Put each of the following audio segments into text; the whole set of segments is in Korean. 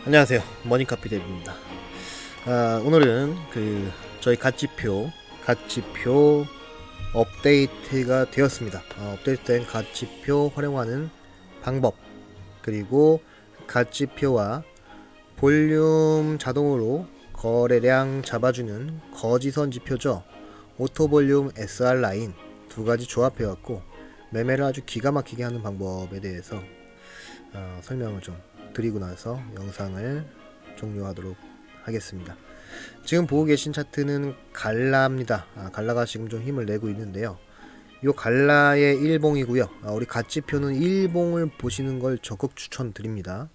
안녕하세요, 머니카피데입니다. 오늘은 저희 갓지표 업데이트가 되었습니다. 업데이트된 갓지표 활용하는 방법, 그리고 갓지표와 볼륨 자동으로 거래량 잡아주는 거지선 지표죠. 오토볼륨 SR 라인 두 가지 조합해갖고 매매를 아주 기가 막히게 하는 방법에 대해서 설명을 좀 드리고 나서 영상을 종료하도록 하겠습니다. 지금 보고 계신 차트는 갈라입니다. 갈라가 지금 좀 힘을 내고 있는데요. 이 갈라의 일봉이고요. 우리 갓지표는 일봉을 보시는 걸 적극 추천드립니다.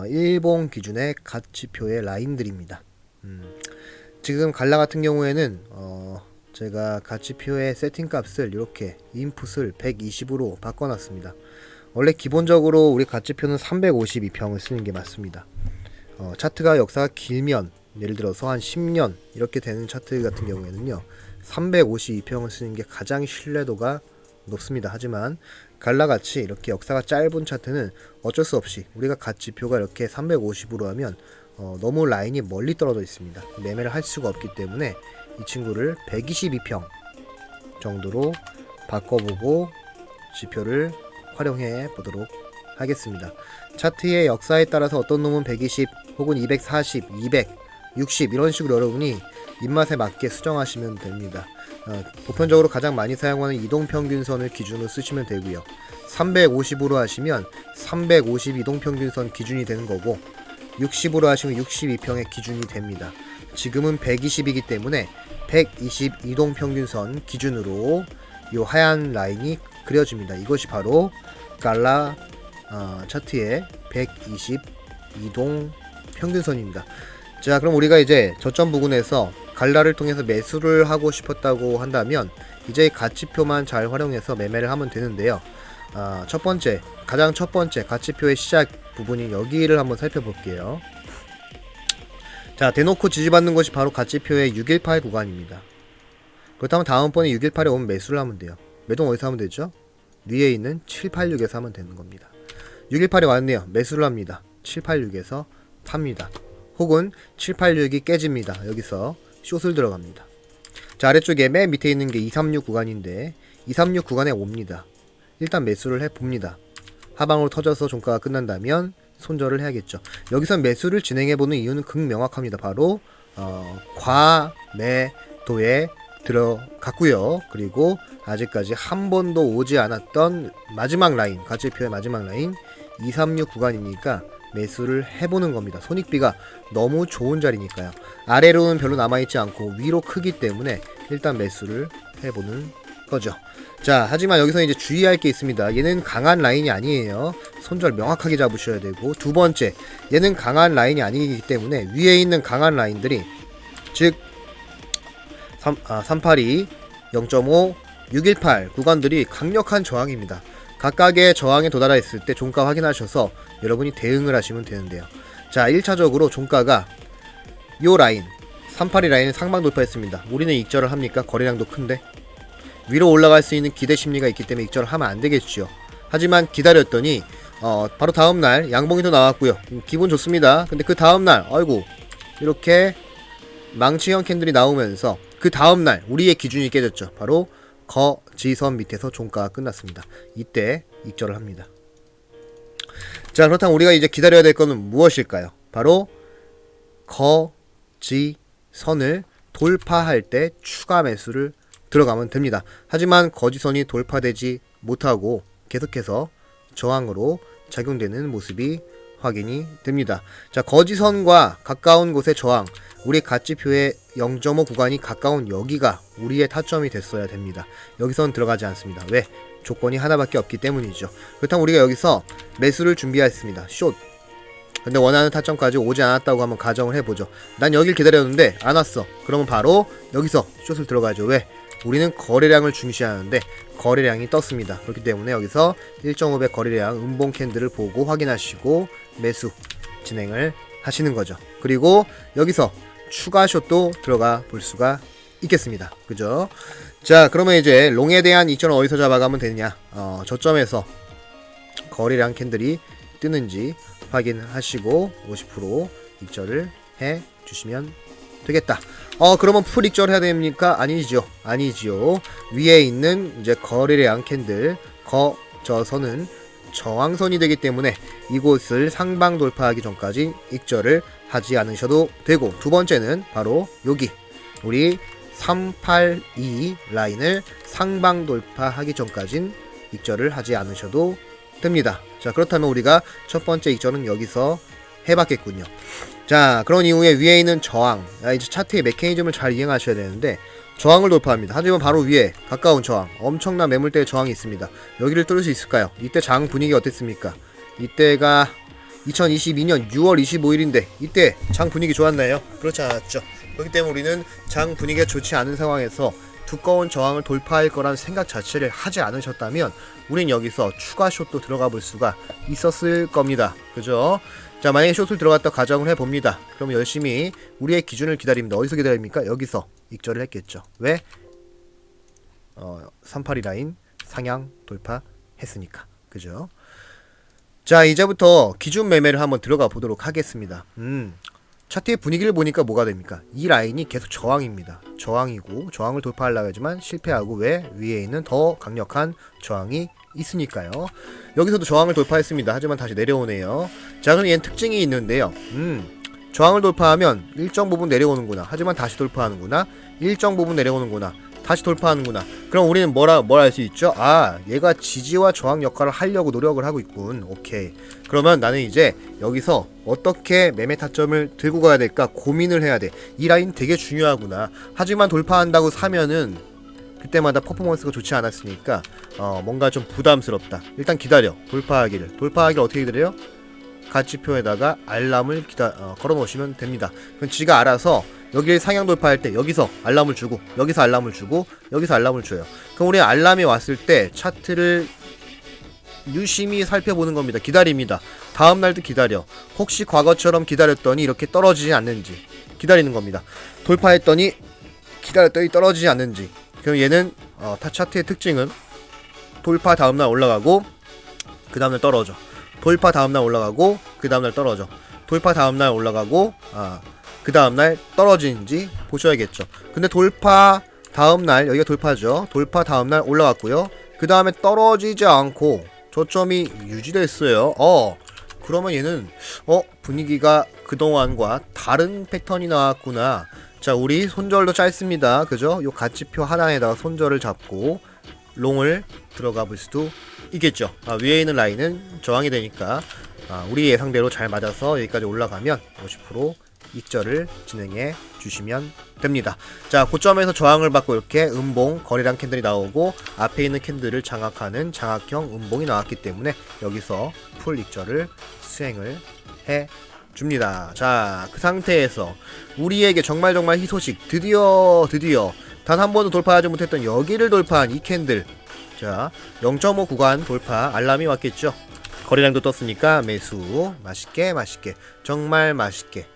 일봉 기준의 갓지표의 라인들입니다. 지금 갈라 같은 경우에는 제가 갓지표의 세팅 값을 이렇게 인풋을 120으로 바꿔놨습니다. 원래 기본적으로 우리 갓지표는 352평을 쓰는 게 맞습니다. 차트가 역사가 길면, 예를 들어서 한 10년 이렇게 되는 차트 같은 경우에는요 352평을 쓰는 게 가장 신뢰도가 높습니다. 하지만 갈라같이 이렇게 역사가 짧은 차트는 어쩔 수 없이 우리가 갓지표가 이렇게 350으로 하면 너무 라인이 멀리 떨어져 있습니다. 매매를 할 수가 없기 때문에 이 친구를 122평 정도로 바꿔보고 지표를 활용해 보도록 하겠습니다. 차트의 역사에 따라서 어떤 놈은 120 혹은 240, 200, 60 이런 식으로 여러분이 입맛에 맞게 수정하시면 됩니다. 보편적으로 가장 많이 사용하는 이동평균선을 기준으로 쓰시면 되고요. 350으로 하시면 350 이동평균선 기준이 되는 거고, 60으로 하시면 62평의 기준이 됩니다. 지금은 120이기 때문에 120 이동평균선 기준으로 이 하얀 라인이 그려집니다. 이것이 바로 갈라 차트의 120 이동 평균선입니다. 자, 그럼 우리가 이제 저점 부근에서 갈라를 통해서 매수를 하고 싶었다고 한다면 이제 갓지표만 잘 활용해서 매매를 하면 되는데요. 가장 첫 번째 갓지표의 시작 부분인 여기를 한번 살펴볼게요. 자, 대놓고 지지받는 것이 바로 갓지표의 618 구간입니다. 그렇다면 다음번에 618에 오면 매수를 하면 돼요. 매동 어디서 하면 되죠? 위에 있는 786에서 하면 되는 겁니다. 618에 왔네요. 매수를 합니다. 786에서 팝니다. 혹은 786이 깨집니다. 여기서 숏을 들어갑니다. 자, 아래쪽에 맨 밑에 있는 게 236 구간인데 236 구간에 옵니다. 일단 매수를 해봅니다. 하방으로 터져서 종가가 끝난다면 손절을 해야겠죠. 여기서 매수를 진행해보는 이유는 극명확합니다. 바로 과매도에 들어갔고요. 그리고 아직까지 한 번도 오지 않았던 마지막 라인, 갓지표의 마지막 라인 236 구간이니까 매수를 해보는 겁니다. 손익비가 너무 좋은 자리니까요. 아래로는 별로 남아있지 않고 위로 크기 때문에 일단 매수를 해보는 거죠. 자, 하지만 여기서 이제 주의할 게 있습니다. 얘는 강한 라인이 아니에요. 손절 명확하게 잡으셔야 되고, 두 번째, 얘는 강한 라인이 아니기 때문에 위에 있는 강한 라인들이, 즉 382, 0.5, 618 구간들이 강력한 저항입니다. 각각의 저항에 도달하 있을 때 종가 확인하셔서 여러분이 대응을 하시면 되는데요. 자, 1차적으로 종가가 요 라인 382 라인을 상방 돌파했습니다. 우리는 익절을 합니까? 거래량도 큰데 위로 올라갈 수 있는 기대 심리가 있기 때문에 익절을 하면 안 되겠죠. 하지만 기다렸더니 바로 다음날 양봉이 또 나왔고요. 기분 좋습니다. 근데 그 다음날 아이고 이렇게 망치형 캔들이 나오면서 그 다음날 우리의 기준이 깨졌죠. 바로 거지선 밑에서 종가가 끝났습니다. 이때 익절을 합니다. 자, 그렇다면 우리가 이제 기다려야 될 것은 무엇일까요? 바로 거지선을 돌파할 때 추가 매수를 들어가면 됩니다. 하지만 거지선이 돌파되지 못하고 계속해서 저항으로 작용되는 모습이 확인이 됩니다. 자, 거지선과 가까운 곳의 저항, 우리 갓지표의 0.5 구간이 가까운 여기가 우리의 타점이 됐어야 됩니다. 여기선 들어가지 않습니다. 왜? 조건이 하나밖에 없기 때문이죠. 그렇다면 우리가 여기서 매수를 준비했습니다. 숏. 근데 원하는 타점까지 오지 않았다고 한번 가정을 해보죠. 난 여길 기다렸는데 안 왔어. 그러면 바로 여기서 숏을 들어가죠. 왜? 우리는 거래량을 중시하는데 거래량이 떴습니다. 그렇기 때문에 여기서 1.5배 거래량 음봉 캔들을 보고 확인하시고 매수 진행을 하시는 거죠. 그리고 여기서 추가 숏도 들어가 볼 수가 있겠습니다. 그죠? 자, 그러면 이제 롱에 대한 이점을 어디서 잡아가면 되느냐? 저점에서 거래량 캔들이 뜨는지 확인하시고 50% 익절을 해 주시면 되겠다. 그러면 풀 익절 해야 됩니까? 아니지요. 위에 있는 이제 거래량 캔들 거저선은 저항선이 되기 때문에 이곳을 상방 돌파하기 전까지 익절을 하지 않으셔도 되고, 두 번째는 바로 여기 우리 382 라인을 상방 돌파하기 전까진 익절을 하지 않으셔도 됩니다. 자, 그렇다면 우리가 첫 번째 익절은 여기서 해봤겠군요. 자, 그런 이후에 위에 있는 저항, 이제 차트의 메커니즘을 잘 이해하셔야 되는데, 저항을 돌파합니다. 하지만 바로 위에 가까운 저항, 엄청난 매물대의 저항이 있습니다. 여기를 뚫을 수 있을까요? 이때 장 분위기 어땠습니까? 이때가 2022년 6월 25일인데 이때 장 분위기 좋았나요? 그렇지 않았죠. 그렇기 때문에 우리는 장 분위기가 좋지 않은 상황에서 두꺼운 저항을 돌파할 거란 생각 자체를 하지 않으셨다면 우린 여기서 추가 숏도 들어가 볼 수가 있었을 겁니다. 그죠? 자, 만약에 숏을 들어갔다 가정을 해봅니다. 그럼 열심히 우리의 기준을 기다립니다. 어디서 기다립니까? 여기서 익절을 했겠죠. 왜? 382 라인 상향 돌파했으니까. 그죠? 자, 이제부터 기준 매매를 한번 들어가 보도록 하겠습니다. 차트의 분위기를 보니까 뭐가 됩니까? 이 라인이 계속 저항입니다. 저항이고 저항을 돌파하려고 하지만 실패하고, 왜? 위에 있는 더 강력한 저항이 있으니까요. 여기서도 저항을 돌파했습니다. 하지만 다시 내려오네요. 자, 그럼 얘는 특징이 있는데요. 저항을 돌파하면 일정 부분 내려오는구나. 하지만 다시 돌파하는구나. 일정 부분 내려오는구나. 다시 돌파하는구나. 그럼 우리는 뭘 알 수 있죠? 아, 얘가 지지와 저항 역할을 하려고 노력을 하고 있군. 오케이. 그러면 나는 이제 여기서 어떻게 매매 타점을 들고 가야 될까 고민을 해야 돼. 이 라인 되게 중요하구나. 하지만 돌파한다고 사면은 그때마다 퍼포먼스가 좋지 않았으니까 뭔가 좀 부담스럽다. 일단 기다려. 돌파하기를 어떻게 기다려요? 가치표에다가 알람을 걸어 놓으시면 됩니다. 그럼 지가 알아서 여기를 상향 돌파할 때 여기서 알람을 주고, 여기서 알람을 주고, 여기서 알람을 줘요. 그럼 우리 알람이 왔을 때 차트를 유심히 살펴보는 겁니다. 기다립니다. 다음날도 기다려. 혹시 과거처럼 기다렸더니 이렇게 떨어지지 않는지 기다리는 겁니다. 돌파했더니 기다렸더니 떨어지지 않는지. 그럼 얘는 차트의 특징은 돌파 다음날 올라가고 그 다음날 떨어져. 돌파 다음날 올라가고 그 다음날 떨어져. 돌파 다음날 올라가고 그 다음날 떨어지는지 보셔야겠죠. 근데 돌파 다음날, 여기가 돌파죠. 돌파 다음날 올라갔고요. 그 다음에 떨어지지 않고 저점이 유지됐어요. 그러면 얘는 분위기가 그동안과 다른 패턴이 나왔구나. 자, 우리 손절도 짧습니다. 그죠? 요 가치표 하단에다가 손절을 잡고 롱을 들어가 볼 수도 있겠죠. 위에 있는 라인은 저항이 되니까 우리 예상대로 잘 맞아서 여기까지 올라가면 50% 익절을 진행해 주시면 됩니다. 자, 고점에서 저항을 받고 이렇게 음봉 거래량 캔들이 나오고 앞에 있는 캔들을 장악하는 장악형 음봉이 나왔기 때문에 여기서 풀 익절을 수행을 해 줍니다. 자, 그 상태에서 우리에게 정말 희소식, 드디어 단 한 번도 돌파하지 못했던 여기를 돌파한 이 캔들. 자, 0.5 구간 돌파 알람이 왔겠죠. 거래량도 떴으니까 매수 맛있게 정말 맛있게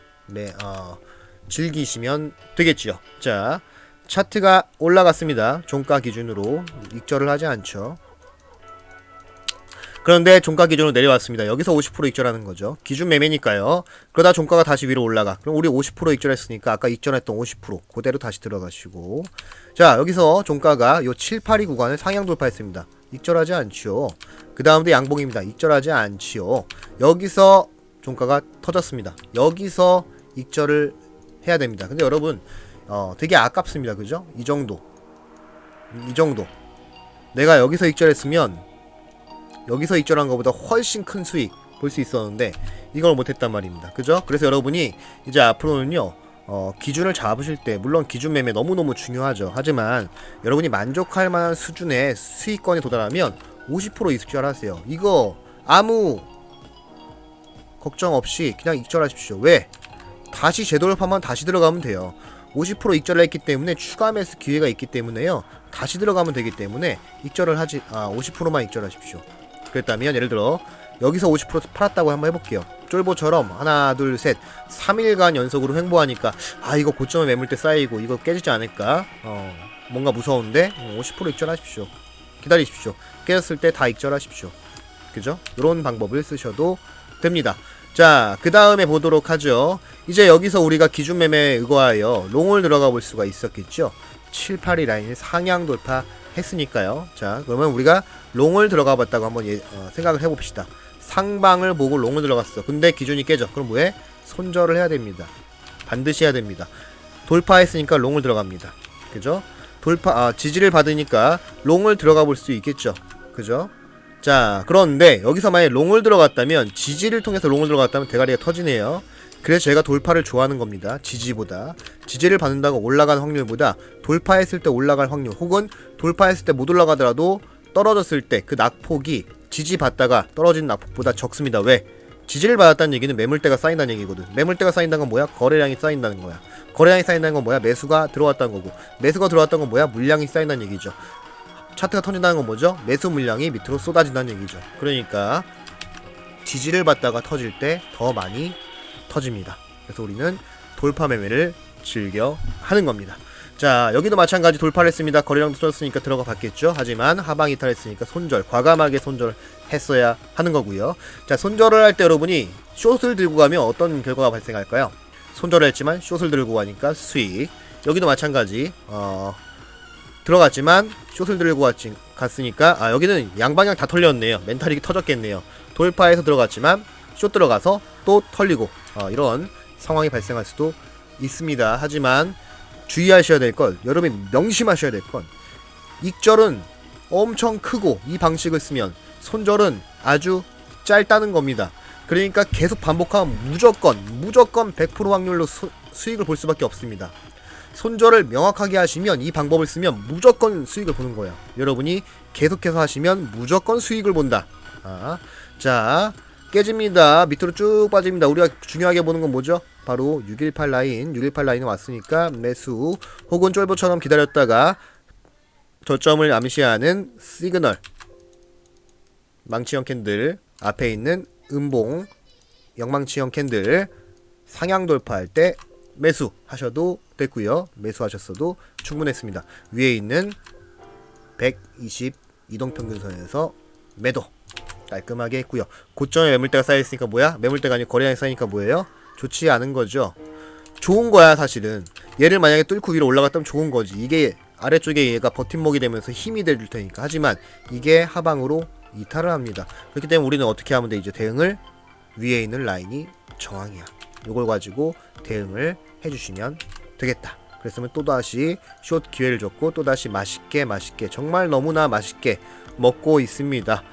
즐기시면 되겠죠. 자, 차트가 올라갔습니다. 종가 기준으로 익절을 하지 않죠. 그런데 종가 기준으로 내려왔습니다. 여기서 50% 익절하는 거죠. 기준 매매니까요. 그러다 종가가 다시 위로 올라가. 그럼 우리 50% 익절했으니까 아까 익절했던 50% 그대로 다시 들어가시고, 자, 여기서 종가가 요 782 구간을 상향 돌파했습니다. 익절하지 않죠. 그 다음도 양봉입니다. 익절하지 않지요. 여기서 종가가 터졌습니다. 여기서 익절을 해야 됩니다. 근데 여러분 되게 아깝습니다. 그죠? 이 정도 내가 여기서 익절했으면 여기서 익절한 것보다 훨씬 큰 수익 볼 수 있었는데 이걸 못했단 말입니다. 그죠? 그래서 여러분이 이제 앞으로는요 기준을 잡으실 때, 물론 기준 매매 너무너무 중요하죠. 하지만 여러분이 만족할 만한 수준의 수익권에 도달하면 50% 익절하세요. 이거 아무 걱정 없이 그냥 익절하십시오. 왜? 다시 재돌파만 다시 들어가면 돼요. 50% 익절을 했기 때문에 추가 매수 기회가 있기 때문에요. 다시 들어가면 되기 때문에 익절을 50%만 익절하십시오. 그랬다면 예를 들어 여기서 50% 팔았다고 한번 해볼게요. 쫄보처럼 하나 둘 셋 3일간 연속으로 횡보하니까 이거 고점에 매물대 쌓이고 이거 깨지지 않을까, 뭔가 무서운데 50% 익절하십시오. 기다리십시오. 깨졌을 때 다 익절하십시오. 그죠? 이런 방법을 쓰셔도 됩니다. 자, 그 다음에 보도록 하죠. 이제 여기서 우리가 기준 매매에 의거하여 롱을 들어가 볼 수가 있었겠죠. 7, 8이 라인을 상향 돌파했으니까요. 자, 그러면 우리가 롱을 들어가 봤다고 한번 생각을 해봅시다. 상방을 보고 롱을 들어갔어. 근데 기준이 깨져. 그럼 뭐해? 손절을 해야 됩니다. 반드시 해야 됩니다. 돌파했으니까 롱을 들어갑니다. 그죠? 지지를 받으니까 롱을 들어가 볼 수 있겠죠. 그죠? 자, 그런데 여기서 만약에 롱을 들어갔다면, 지지를 통해서 롱을 들어갔다면 대가리가 터지네요. 그래서 제가 돌파를 좋아하는 겁니다. 지지보다. 지지를 받는다고 올라가는 확률보다 돌파했을 때 올라갈 확률, 혹은 돌파했을 때 못 올라가더라도 떨어졌을 때 그 낙폭이 지지 받다가 떨어진 낙폭보다 적습니다. 왜? 지지를 받았다는 얘기는 매물대가 쌓인다는 얘기거든. 매물대가 쌓인다는 건 뭐야? 거래량이 쌓인다는 거야. 거래량이 쌓인다는 건 뭐야? 매수가 들어왔다는 거고, 매수가 들어왔다는 건 뭐야? 물량이 쌓인다는 얘기죠. 차트가 터진다는 건 뭐죠? 매수 물량이 밑으로 쏟아진다는 얘기죠. 그러니까 지지를 받다가 터질 때 더 많이 터집니다. 그래서 우리는 돌파 매매를 즐겨 하는 겁니다. 자, 여기도 마찬가지 돌파를 했습니다. 거래량도 터졌으니까 들어가 봤겠죠. 하지만 하방 이탈했으니까 손절, 과감하게 손절했어야 하는 거고요. 자, 손절을 할 때 여러분이 숏을 들고 가면 어떤 결과가 발생할까요? 손절을 했지만 숏을 들고 가니까 수익. 여기도 마찬가지. 들어갔지만 숏을 들고 갔으니까 여기는 양방향 다 털렸네요. 멘탈이 터졌겠네요. 돌파해서 들어갔지만 숏 들어가서 또 털리고 이런 상황이 발생할 수도 있습니다. 하지만 주의하셔야 될 건, 여러분이 명심하셔야 될 건, 익절은 엄청 크고 이 방식을 쓰면 손절은 아주 짧다는 겁니다. 그러니까 계속 반복하면 무조건 100% 확률로 수익을 볼 수밖에 없습니다. 손절을 명확하게 하시면, 이 방법을 쓰면 무조건 수익을 보는 거예요. 여러분이 계속해서 하시면 무조건 수익을 본다. 자, 깨집니다. 밑으로 쭉 빠집니다. 우리가 중요하게 보는 건 뭐죠? 바로 618 라인. 618 라인에 왔으니까 매수, 혹은 쫄보처럼 기다렸다가 저점을 암시하는 시그널, 망치형 캔들, 앞에 있는 음봉, 영망치형 캔들, 상향 돌파할 때 매수 하셔도 됐고요. 매수하셨어도 충분했습니다. 위에 있는 120 이동평균선에서 매도 깔끔하게 했고요. 고점에 매물대가 쌓여있으니까 뭐야? 매물대가 아니고 거래량이 쌓이니까 뭐예요? 좋지 않은 거죠. 좋은 거야 사실은. 얘를 만약에 뚫고 위로 올라갔다면 좋은 거지. 이게 아래쪽에 얘가 버팀목이 되면서 힘이 될 테니까. 하지만 이게 하방으로 이탈을 합니다. 그렇기 때문에 우리는 어떻게 하면 돼? 이제 대응을, 위에 있는 라인이 저항이야. 요걸 가지고 대응을 해주시면 되겠다. 그랬으면 또다시 숏 기회를 줬고 또다시 맛있게 정말 너무나 맛있게 먹고 있습니다.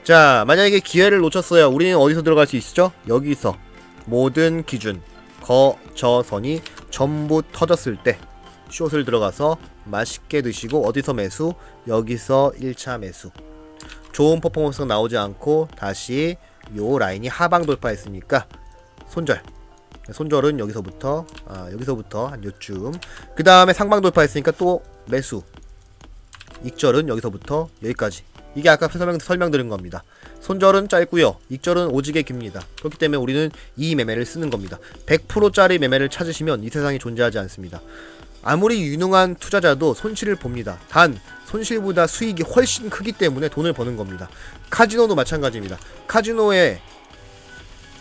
자, 만약에 기회를 놓쳤어요. 우리는 어디서 들어갈 수 있죠? 여기서 모든 기준 거저선이 전부 터졌을 때 숏을 들어가서 맛있게 드시고, 어디서 매수? 여기서 1차 매수. 좋은 퍼포먼스가 나오지 않고 다시 요 라인이 하방 돌파했으니까 손절은 여기서부터 한 요쯤. 그 다음에 상방 돌파했으니까 또 매수. 익절은 여기서부터 여기까지. 이게 아까 설명드린 겁니다. 손절은 짧고요, 익절은 오지게 깁니다. 그렇기 때문에 우리는 이 매매를 쓰는 겁니다. 100%짜리 매매를 찾으시면 이 세상에 존재하지 않습니다. 아무리 유능한 투자자도 손실을 봅니다. 단 손실보다 수익이 훨씬 크기 때문에 돈을 버는 겁니다. 카지노도 마찬가지입니다. 카지노에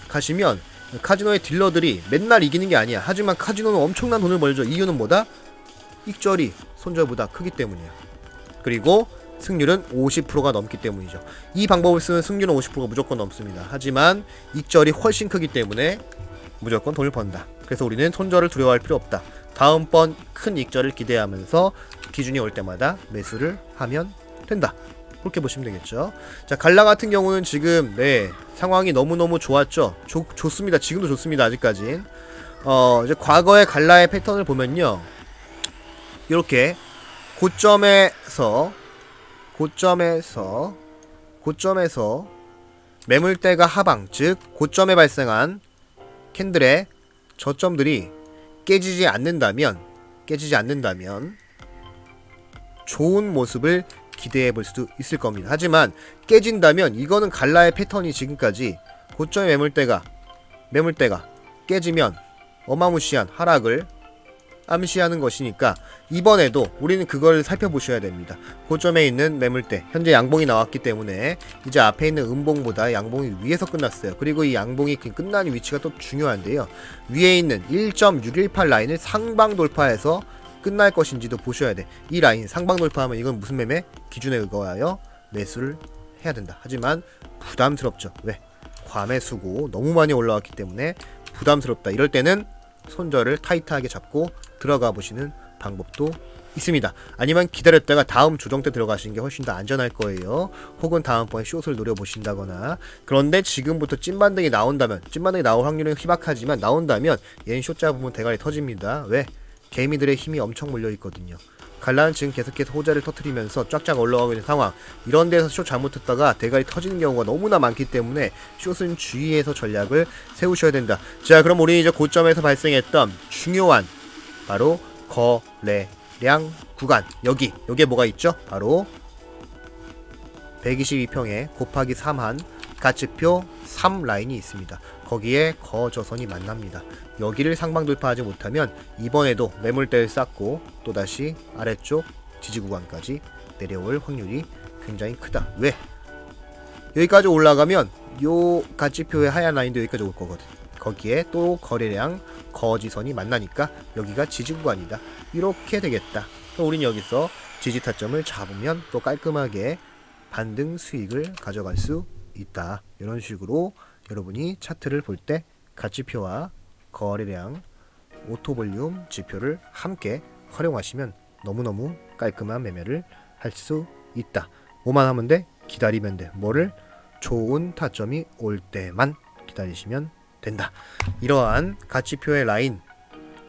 가시면 카지노의 딜러들이 맨날 이기는 게 아니야. 하지만 카지노는 엄청난 돈을 벌죠. 이유는 뭐다? 익절이 손절보다 크기 때문이야. 그리고 승률은 50%가 넘기 때문이죠. 이 방법을 쓰면 승률은 50%가 무조건 넘습니다. 하지만 익절이 훨씬 크기 때문에 무조건 돈을 번다. 그래서 우리는 손절을 두려워할 필요 없다. 다음번 큰 익절을 기대하면서 기준이 올 때마다 매수를 하면 된다. 그렇게 보시면 되겠죠. 자, 갈라 같은 경우는 지금 상황이 너무너무 좋았죠. 좋습니다. 지금도 좋습니다. 아직까진. 이제 과거의 갈라의 패턴을 보면요, 이렇게 고점에서 매물대가 하방, 즉 고점에 발생한 캔들의 저점들이 깨지지 않는다면 좋은 모습을 기대해 볼 수도 있을 겁니다. 하지만 깨진다면 이거는 갈라의 패턴이 지금까지 고점의 매물대가 깨지면 어마무시한 하락을 암시하는 것이니까 이번에도 우리는 그걸 살펴보셔야 됩니다. 고점에 있는 매물대 현재 양봉이 나왔기 때문에 이제 앞에 있는 음봉보다 양봉이 위에서 끝났어요. 그리고 이 양봉이 끝난 위치가 또 중요한데요. 위에 있는 1.618 라인을 상방 돌파해서 끝날 것인지도 보셔야 돼. 이 라인 상방 돌파하면 이건 무슨 매매? 기준에 의거하여 매수를 해야 된다. 하지만 부담스럽죠. 왜? 과매수고 너무 많이 올라왔기 때문에 부담스럽다. 이럴 때는 손절을 타이트하게 잡고 들어가 보시는 방법도 있습니다. 아니면 기다렸다가 다음 조정 때 들어가시는 게 훨씬 더 안전할 거예요. 혹은 다음번에 숏을 노려보신다거나. 그런데 지금부터 찐반등이 나온다면, 찐반등이 나올 확률은 희박하지만 나온다면 얘는 숏 잡으면 대가리 터집니다. 왜? 개미들의 힘이 엄청 몰려있거든요. 갈라는 지금 계속해서 호재를 터트리면서 쫙쫙 올라가고 있는 상황. 이런 데서 숏 잘못했다가 대가리 터지는 경우가 너무나 많기 때문에 숏은 주의해서 전략을 세우셔야 된다. 자, 그럼 우리 이제 고점에서 발생했던 중요한 바로 거래량 구간, 여기에 뭐가 있죠? 바로 122평에 곱하기 3한 가치표 3 라인이 있습니다. 거기에 거저선이 만납니다. 여기를 상방 돌파하지 못하면 이번에도 매물대를 쌓고 또다시 아래쪽 지지 구간까지 내려올 확률이 굉장히 크다. 왜? 여기까지 올라가면 요 가치표의 하얀 라인도 여기까지 올 거거든. 거기에 또 거래량 거지선이 만나니까 여기가 지지 구간이다. 이렇게 되겠다. 우린 여기서 지지 타점을 잡으면 또 깔끔하게 반등 수익을 가져갈 수 있다. 이런 식으로 여러분이 차트를 볼 때 가치표와 거래량, 오토볼륨 지표를 함께 활용하시면 너무너무 깔끔한 매매를 할 수 있다. 뭐만 하면 돼? 기다리면 돼. 뭐를? 좋은 타점이 올 때만 기다리시면 된다. 이러한 가치표의 라인,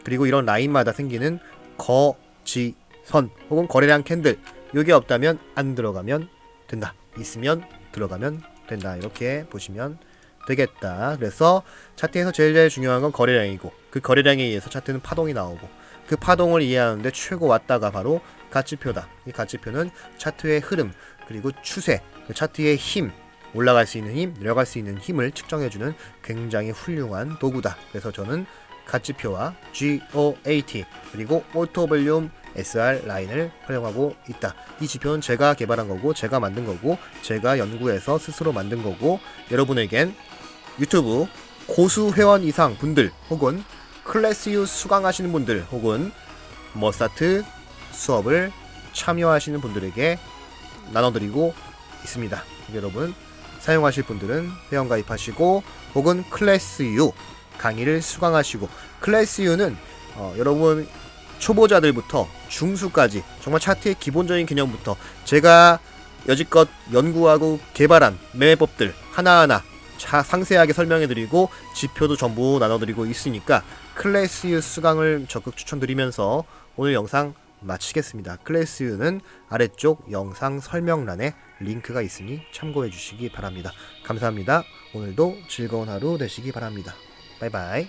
그리고 이런 라인마다 생기는 거지선 혹은 거래량 캔들, 요게 없다면 안 들어가면 된다. 있으면 들어가면 된다. 이렇게 보시면 되겠다. 그래서 차트에서 제일 중요한 건 거래량이고, 그 거래량에 의해서 차트는 파동이 나오고, 그 파동을 이해하는데 최고 왔다가 바로 가치표다. 이 가치표는 차트의 흐름, 그리고 추세, 그 차트의 힘, 올라갈 수 있는 힘, 내려갈 수 있는 힘을 측정해주는 굉장히 훌륭한 도구다. 그래서 저는 가치표와 GOAT 그리고 오토볼륨 SR 라인을 활용하고 있다. 이 지표는 제가 개발한 거고, 제가 만든 거고, 제가 연구해서 스스로 만든 거고, 여러분에겐 유튜브 고수 회원 이상 분들, 혹은 클래스 U 수강하시는 분들, 혹은 머스타트 수업을 참여하시는 분들에게 나눠드리고 있습니다. 여러분 사용하실 분들은 회원 가입하시고, 혹은 클래스 U 강의를 수강하시고, 클래스 U는 여러분 초보자들부터 중수까지 정말 차트의 기본적인 개념부터 제가 여지껏 연구하고 개발한 매매법들 하나하나 상세하게 설명해드리고 지표도 전부 나눠드리고 있으니까 클래스 U 수강을 적극 추천드리면서 오늘 영상 마치겠습니다. 클래스 U는 아래쪽 영상 설명란에 링크가 있으니 참고해 주시기 바랍니다. 감사합니다. 오늘도 즐거운 하루 되시기 바랍니다. 바이바이.